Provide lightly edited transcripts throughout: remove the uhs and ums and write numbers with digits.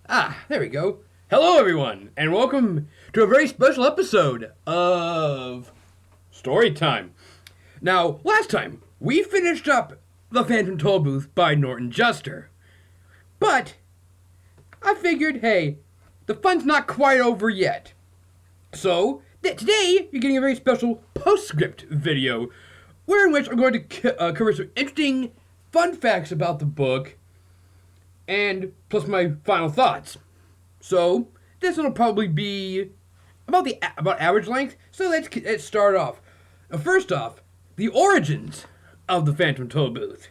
There we go. Hello, everyone, and welcome to a very special episode of Story Time. Now, last time, we finished up The Phantom Tollbooth by Norton Juster. But, I figured, hey, the fun's not quite over yet. So, today, you're getting a very special postscript video, where in which I'm going to cover some interesting fun facts about the book, and plus my final thoughts. So this one will probably be about average length. So let's start off. Now, first off, the origins of the Phantom Tollbooth.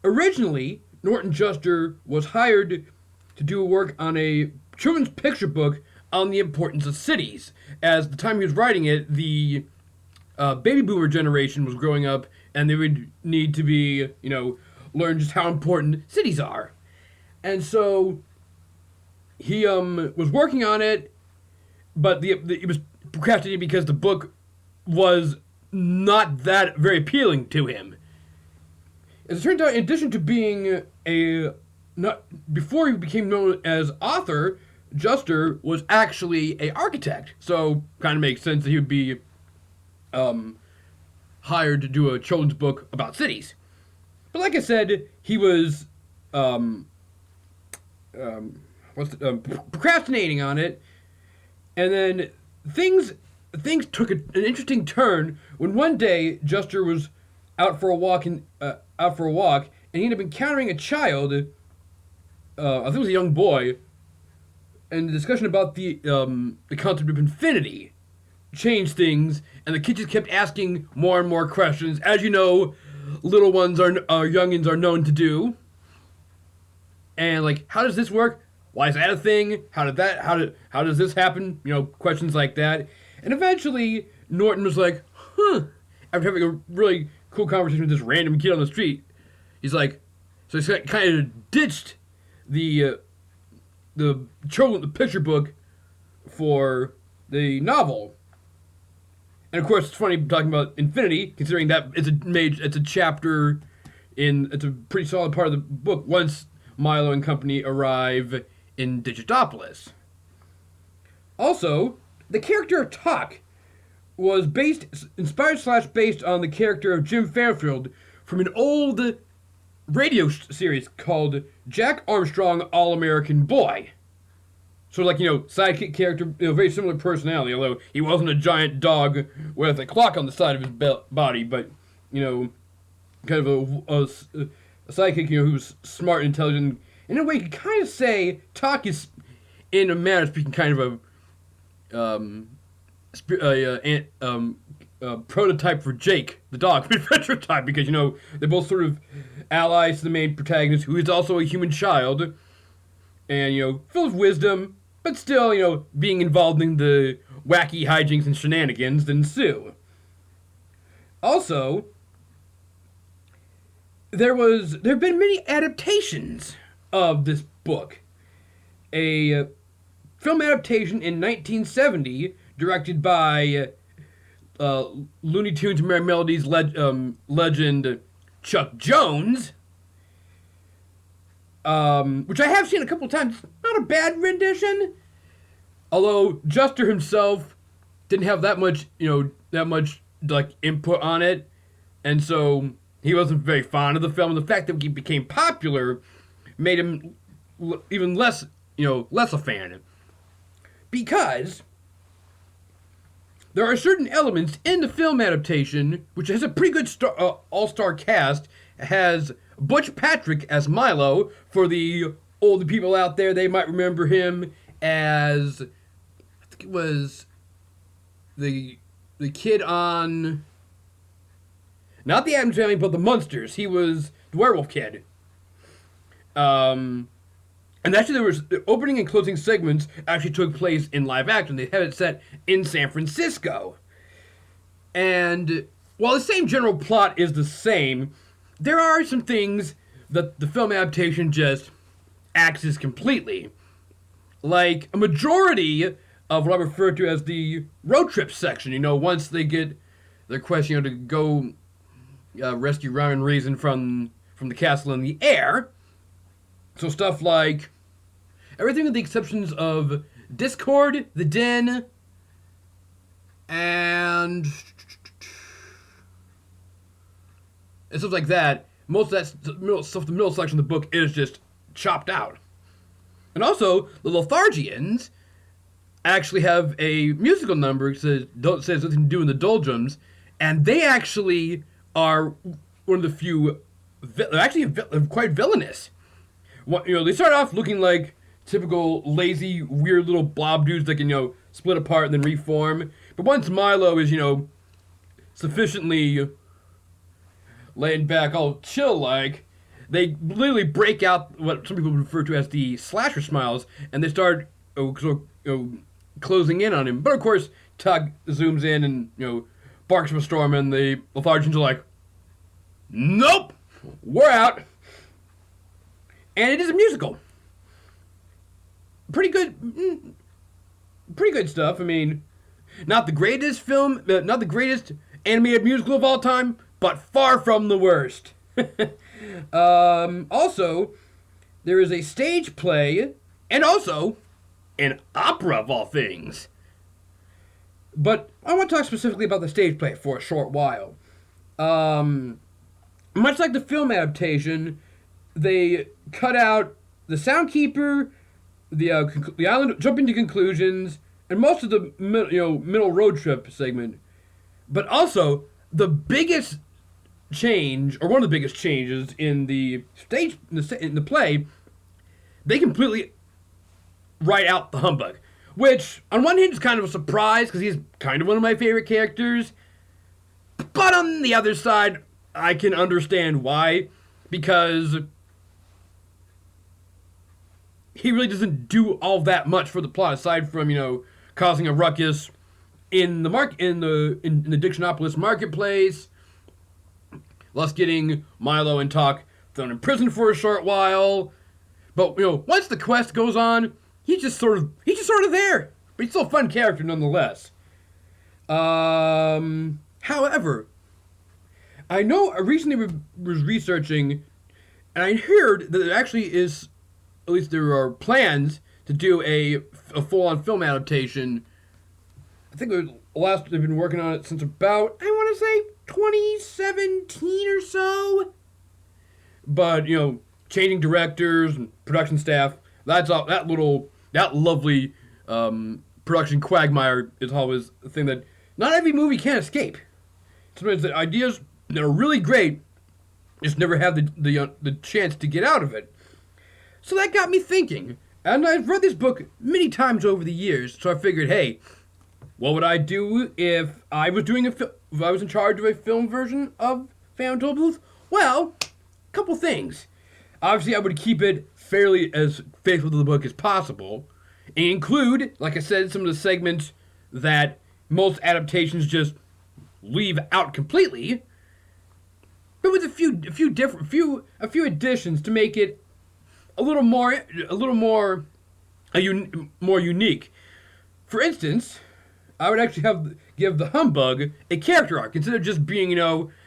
Originally, Norton Juster was hired to do work on a children's picture book on the importance of cities. As the time he was writing it, the baby boomer generation was growing up, and they would need to be, learn just how important cities are. And so he was working on it, but he was procrastinating because the book was not that very appealing to him. As it turned out, in addition to being before he became known as author, Juster was actually an architect. So kind of makes sense that he would be hired to do a children's book about cities. But like I said, he was procrastinating on it, and then things took an interesting turn when one day Juster was out for a walk, and he ended up encountering a child. I think it was a young boy, and the discussion about the concept of infinity changed things, and the kid just kept asking more and more questions, as you know, little ones youngins are known to do. And like, how does this work? Why is that a thing? How does this happen? Questions like that. And eventually, Norton was like, after having a really cool conversation with this random kid on the street, he's like, so he kind of ditched the picture book for the novel. And of course, it's funny talking about infinity, considering that it's a chapter it's a pretty solid part of the book once Milo and company arrive in Digitopolis. Also, the character of Tock was inspired/based on the character of Jim Fairfield from an old radio series called Jack Armstrong All-American Boy. So sidekick character, very similar personality, although he wasn't a giant dog with a clock on the side of his body, but, kind of a sidekick, who was smart and intelligent. In a way, you could kind of say Tock is, in a manner of speaking, kind of a prototype for Jake, the dog, adventure type, because, they're both sort of allies to the main protagonist, who is also a human child, and, full of wisdom, but still, being involved in the wacky hijinks and shenanigans that ensue. Also, there have been many adaptations of this book. A film adaptation in 1970, directed by Looney Tunes Merry Melodies legend Chuck Jones, which I have seen a couple of times. Not a bad rendition, although Juster himself didn't have that much input on it, and so he wasn't very fond of the film. And the fact that he became popular made him even less a fan, because there are certain elements in the film adaptation which has a pretty good all-star cast. It has Butch Patrick as Milo. For the older people out there, they might remember him as, I think it was the kid on, not the Addams Family, but the Munsters. He was the werewolf kid. And actually, there was the opening and closing segments actually took place in live action. They had it set in San Francisco. And while the same general plot is the same, there are some things that the film adaptation just axes completely. Like a majority of what I refer to as the road trip section. Once they get their quest, to go rescue Rhyme and Reason from the castle in the air. So stuff like, everything with the exceptions of Discord, The Den, and stuff like that. Most of that stuff, the middle section of the book is just chopped out. And also, the Lothargians actually have a musical number that says nothing to do in the doldrums, and they actually are one of the few, actually quite villainous. They start off looking like typical lazy, weird little blob dudes that can, split apart and then reform. But once Milo is, sufficiently laying back, all chill-like, they literally break out what some people refer to as the slasher smiles, and they start closing in on him. But of course, Tock zooms in and barks up a storm, and the Lothargians are like, "Nope, we're out." And it is a musical. Pretty good stuff. I mean, not the greatest not the greatest animated musical of all time, but far from the worst. Also, there is a stage play, and also an opera of all things. But I want to talk specifically about the stage play for a short while. Much like the film adaptation, they cut out the soundkeeper, the island jumping to conclusions, and most of the middle road trip segment. But also, the biggest change, or one of the biggest changes in the stage in the play, they completely write out the humbug, which on one hand is kind of a surprise because he's kind of one of my favorite characters, but on the other side, I can understand why, because he really doesn't do all that much for the plot aside from causing a ruckus in the Dictionopolis marketplace, thus getting Milo and Tock thrown in prison for a short while. But once the quest goes on, he's just sort of there, but he's still a fun character nonetheless. However, I know I recently was researching, and I heard that there actually is, at least there are plans to do a full-on film adaptation. I think they've been working on it since about, I want to say, 2017 or so. But, changing directors and production staff, that lovely production quagmire is always a thing that not every movie can escape. Sometimes the ideas that are really great just never have the chance to get out of it. So that got me thinking, and I've read this book many times over the years, so I figured, hey, what would I do if I was if I was in charge of a film version of Phantom Tollbooth? Well, a couple things. Obviously, I would keep it fairly as faithful to the book as possible, and include, like I said, some of the segments that most adaptations just leave out completely, but with a few additions to make it a little more unique. For instance, I would actually give the humbug a character arc instead of just being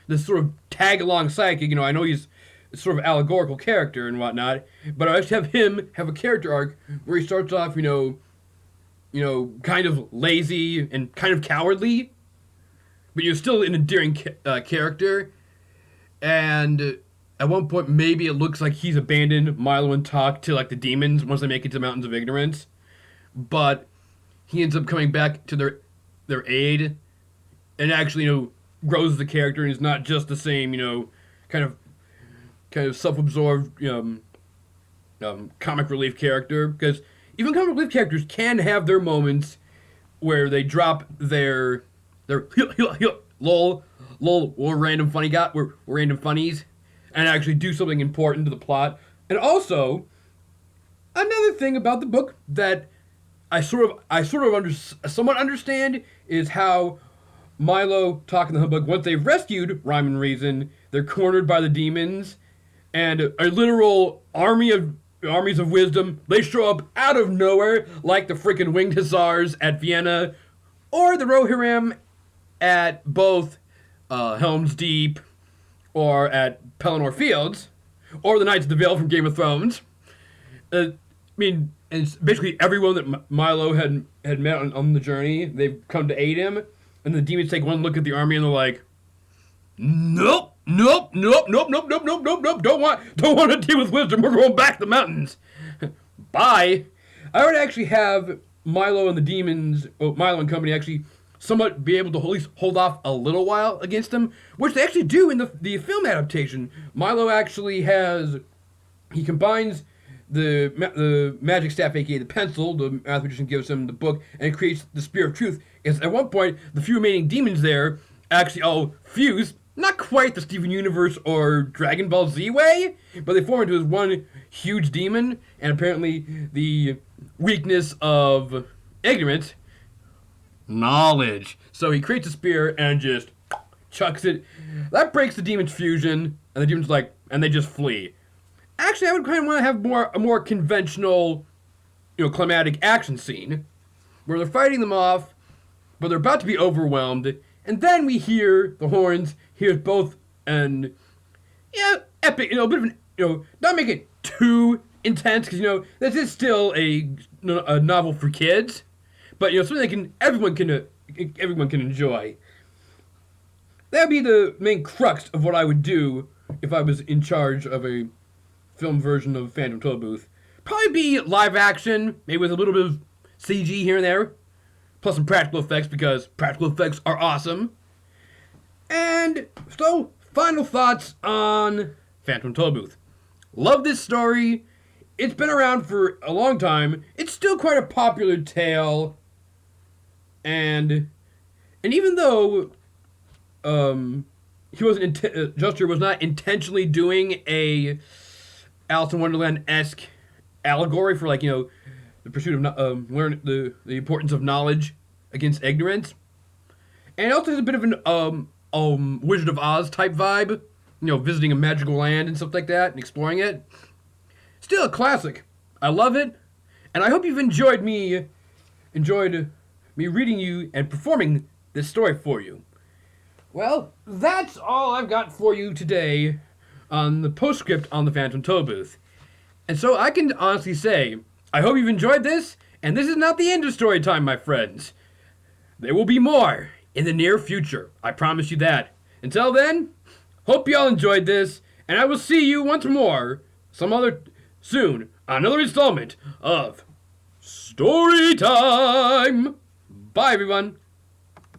this sort of tag along sidekick. I know he's a sort of allegorical character and whatnot, but I just have him have a character arc where he starts off kind of lazy and kind of cowardly, but you're still an endearing character. And at one point, maybe it looks like he's abandoned Milo and Tock to the demons once they make it to the Mountains of Ignorance, but he ends up coming back to their aid, and actually grows as a character and is not just the same kind of self-absorbed comic relief character, because even comic relief characters can have their moments where they drop their lol, we're random funnies, and actually do something important to the plot. And also, another thing about the book that I somewhat understand is how Milo, Tock, and the Humbug, once they've rescued Rhyme and Reason, they're cornered by the demons, and a literal armies of wisdom, they show up out of nowhere, like the freaking Winged Hussars at Vienna, or the Rohirrim at both Helm's Deep, or at Pelennor Fields, or the Knights of the Vale from Game of Thrones. And and it's basically everyone that Milo had met on the journey, they've come to aid him, and the demons take one look at the army and they're like, nope, nope, nope, nope, nope, nope, nope, nope, nope, don't want to deal with wisdom, we're going back to the mountains. Bye. I would actually have Milo and the demons, Milo and company actually somewhat be able to at least hold off a little while against them, which they actually do in the film adaptation. Milo actually he combines the magic staff, aka the pencil, the math magician gives him the book, and it creates the Spear of Truth. Because at one point, the few remaining demons there actually all fuse, not quite the Steven Universe or Dragon Ball Z way, but they form into this one huge demon, and apparently the weakness of ignorance, knowledge. So he creates a spear and just chucks it. That breaks the demon's fusion, and the demon's like, and they just flee. Actually, I would kind of want to have a more conventional, climatic action scene, where they're fighting them off, but they're about to be overwhelmed, and then we hear the horns. Here's both an epic, a bit of an, not make it too intense, because this is still a novel for kids, but something everyone can enjoy. That would be the main crux of what I would do if I was in charge of a film version of Phantom Tollbooth. Probably be live action, maybe with a little bit of CG here and there, plus some practical effects, because practical effects are awesome. And so, final thoughts on Phantom Tollbooth. Love this story. It's been around for a long time. It's still quite a popular tale. And even though Juster was not intentionally doing a Alice in Wonderland-esque allegory for the pursuit of learn the importance of knowledge against ignorance, and it also has a bit of an Wizard of Oz type vibe, visiting a magical land and stuff like that and exploring it. Still a classic. I love it, and I hope you've enjoyed me reading you and performing this story for you. Well, that's all I've got for you today on the postscript on the Phantom Tollbooth. And so I can honestly say, I hope you've enjoyed this, and this is not the end of story time, my friends. There will be more in the near future. I promise you that. Until then, hope you all enjoyed this, and I will see you once more soon on another installment of Story Time. Bye, everyone.